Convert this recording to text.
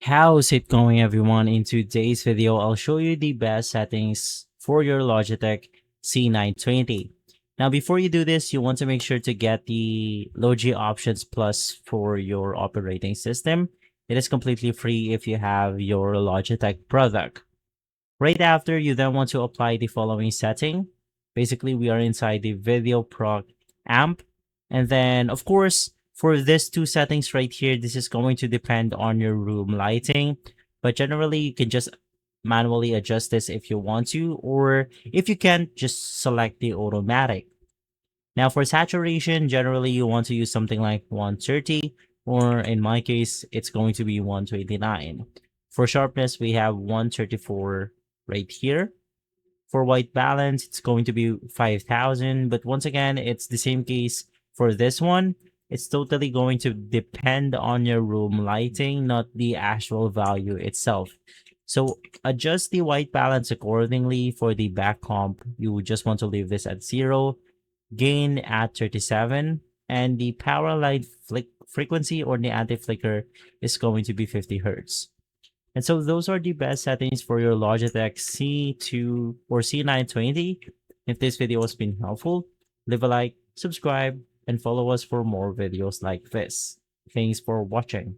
How's it going, everyone? In today's video, I'll show you the best settings for your Logitech C920. Now, before you do this, you want to make sure to get the Logi Options Plus for your operating system. It is completely free if you have your Logitech product. Right after, you then want to apply the following setting. Basically, we are inside the Video Proc amp. And then, of course, for these two settings right here, this is going to depend on your room lighting. But generally, you can just manually adjust this if you want to, or if you can't, just select the automatic. Now, for saturation, generally, you want to use something like 130, or in my case, it's going to be 129. For sharpness, we have 134 right here. For white balance, it's going to be 5000. But once again, it's the same case for this one. It's totally going to depend on your room lighting, not the actual value itself. So adjust the white balance accordingly. For the back comp, you just want to leave this at 0, gain at 37, and the power light frequency or the anti-flicker is going to be 50 hertz. And so those are the best settings for your Logitech C2 or C920. If this video has been helpful, leave a like, subscribe, and follow us for more videos like this. Thanks for watching.